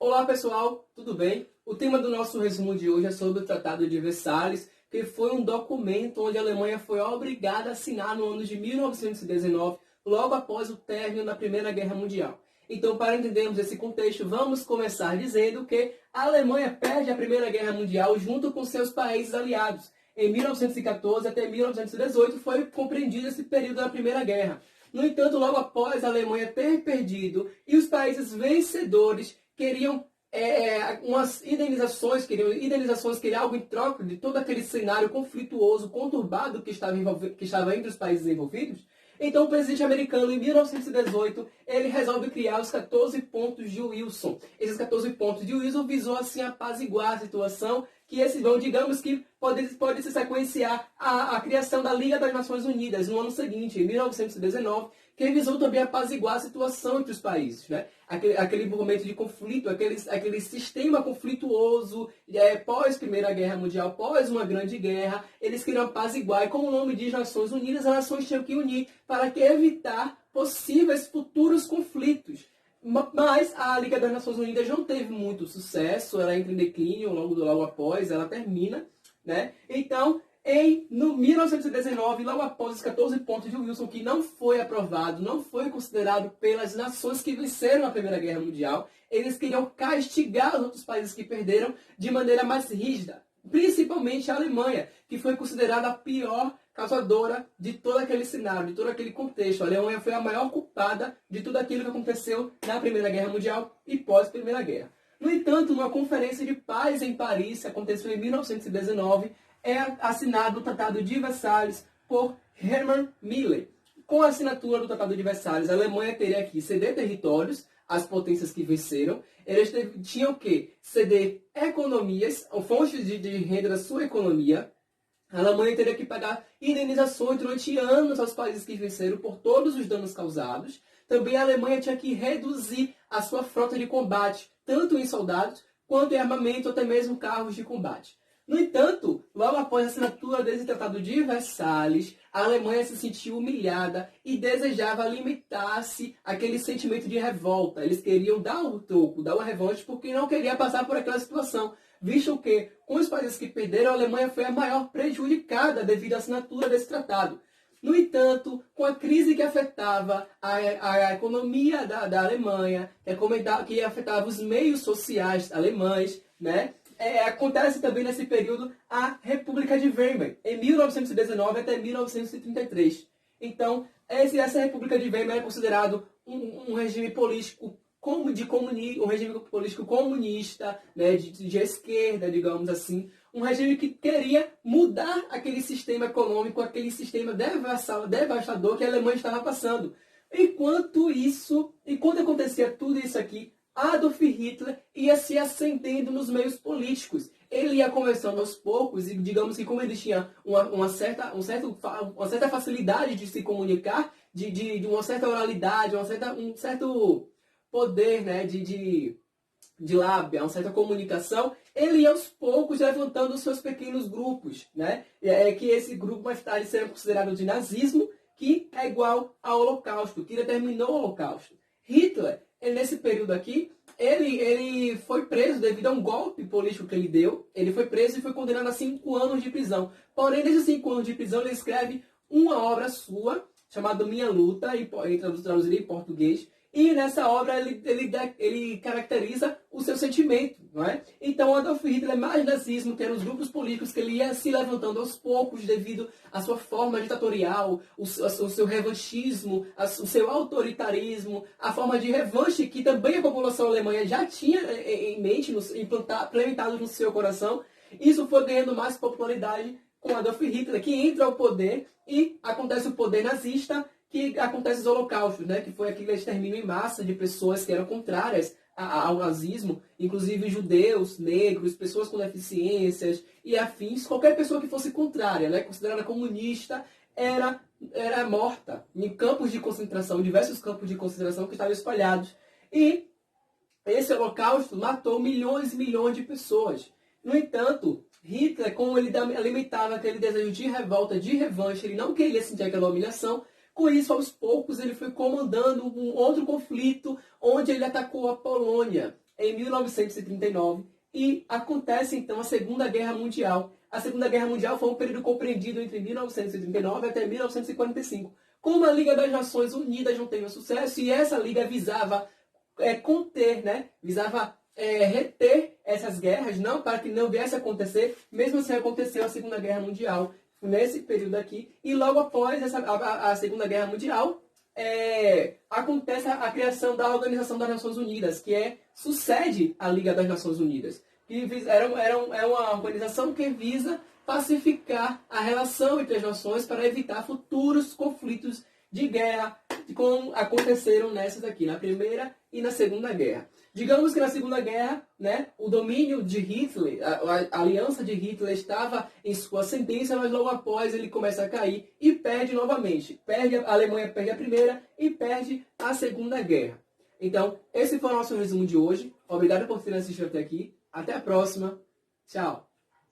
Olá pessoal, tudo bem? O tema do nosso resumo de hoje é sobre o Tratado de Versalhes, que foi um documento onde a Alemanha foi obrigada a assinar no ano de 1919, logo após o término da Primeira Guerra Mundial. Então, para entendermos esse contexto, vamos começar dizendo que a Alemanha perde a Primeira Guerra Mundial junto com seus países aliados. Em 1914 até 1918 foi compreendido esse período da Primeira Guerra. No entanto, logo após a Alemanha ter perdido e os países vencedores queriam umas indenizações, queriam algo em troca de todo aquele cenário conflituoso, conturbado que estava entre os países envolvidos. Então o presidente americano, em 1918, ele resolve criar os 14 pontos de Wilson. Esses 14 pontos de Wilson visou assim apaziguar a situação, que digamos que pode se sequenciar a criação da Liga das Nações Unidas no ano seguinte, em 1919, que visou também apaziguar a situação entre os países, né? Aquele momento de conflito, aquele sistema conflituoso pós Primeira Guerra Mundial, pós uma grande guerra, eles queriam apaziguar, e como o nome diz Nações Unidas, as nações tinham que unir para evitar possíveis futuros conflitos. Mas a Liga das Nações Unidas não teve muito sucesso, ela entra em declínio logo após, ela termina, né? Então, no 1919, logo após os 14 pontos de Wilson, que não foi aprovado, não foi considerado pelas nações que venceram a Primeira Guerra Mundial, eles queriam castigar os outros países que perderam de maneira mais rígida, principalmente a Alemanha, que foi considerada a pior causadora de todo aquele cenário, de todo aquele contexto. A Alemanha foi a maior culpada de tudo aquilo que aconteceu na Primeira Guerra Mundial e pós-Primeira Guerra. No entanto, numa conferência de paz em Paris, que aconteceu em 1919, é assinado o Tratado de Versalhes por Hermann Miller. Com a assinatura do Tratado de Versalhes, a Alemanha teria que ceder territórios às potências que venceram. Eles tinham que ceder economias, fontes de renda da sua economia. A Alemanha teria que pagar indenizações durante anos aos países que venceram por todos os danos causados. Também a Alemanha tinha que reduzir a sua frota de combate, tanto em soldados quanto em armamento, até mesmo carros de combate. No entanto, logo após a assinatura desse Tratado de Versalhes, a Alemanha se sentiu humilhada e desejava limitar-se àquele sentimento de revolta. Eles queriam dar o troco, dar uma revanche, porque não queria passar por aquela situação, visto que, com os países que perderam, a Alemanha foi a maior prejudicada devido à assinatura desse tratado. No entanto, com a crise que afetava a economia da Alemanha, que afetava os meios sociais alemães, né? Acontece também nesse período a República de Weimar, em 1919 até 1933. Então, essa República de Weimar é considerado um regime político um regime político comunista, né, de esquerda, digamos assim, um regime que queria mudar aquele sistema econômico, aquele sistema devastador que a Alemanha estava passando. Enquanto acontecia tudo isso aqui, Adolf Hitler ia se ascendendo nos meios políticos. Ele ia começando aos poucos, e digamos que como ele tinha uma certa facilidade de se comunicar, de uma certa oralidade, um certo poder, né, de lábia, uma certa comunicação, ele ia aos poucos levantando os seus pequenos grupos, né? Que esse grupo mais tarde será considerado de nazismo, que é igual ao Holocausto, que determinou o Holocausto. Hitler, nesse período aqui, ele foi preso devido a um golpe político que ele deu. Ele foi preso e foi condenado a 5 anos de prisão. Porém, nesses 5 anos de prisão, ele escreve uma obra sua, chamada Minha Luta, traduzida em português. E nessa obra ele caracteriza o seu sentimento, não é? Então Adolf Hitler é mais nazismo, que eram os grupos políticos que ele ia se levantando aos poucos devido à sua forma ditatorial, o seu revanchismo, o seu autoritarismo, a forma de revanche que também a população alemã já tinha em mente, implementado no seu coração. Isso foi ganhando mais popularidade com Adolf Hitler, que entra ao poder e acontece o poder nazista, que acontece os holocaustos, né? Que foi aquele extermínio em massa de pessoas que eram contrárias ao nazismo, inclusive judeus, negros, pessoas com deficiências e afins. Qualquer pessoa que fosse contrária, né? Considerada comunista, era morta em campos de concentração, diversos campos de concentração que estavam espalhados. E esse holocausto matou milhões e milhões de pessoas. No entanto, Hitler, como ele alimentava aquele desejo de revolta, de revanche, ele não queria sentir aquela humilhação. Com isso, aos poucos, ele foi comandando um outro conflito, onde ele atacou a Polônia. em 1939 e acontece então a Segunda Guerra Mundial. A Segunda Guerra Mundial foi um período compreendido entre 1939 até 1945. Como a Liga das Nações Unidas não teve sucesso e essa liga visava conter, né? Visava reter essas guerras, não para que não viesse a acontecer, mesmo assim aconteceu a Segunda Guerra Mundial nesse período aqui, e logo após a Segunda Guerra Mundial, acontece a criação da Organização das Nações Unidas, que sucede à Liga das Nações Unidas. Que é uma organização que visa pacificar a relação entre as nações para evitar futuros conflitos de guerra, como aconteceram nessas aqui, na Primeira e na Segunda Guerra. Digamos que na Segunda Guerra, né, o domínio de Hitler, a aliança de Hitler estava em sua ascendência, mas logo após ele começa a cair e perde novamente. A Alemanha perde a Primeira e perde a Segunda Guerra. Então, esse foi o nosso resumo de hoje. Obrigado por ter assistido até aqui. Até a próxima. Tchau.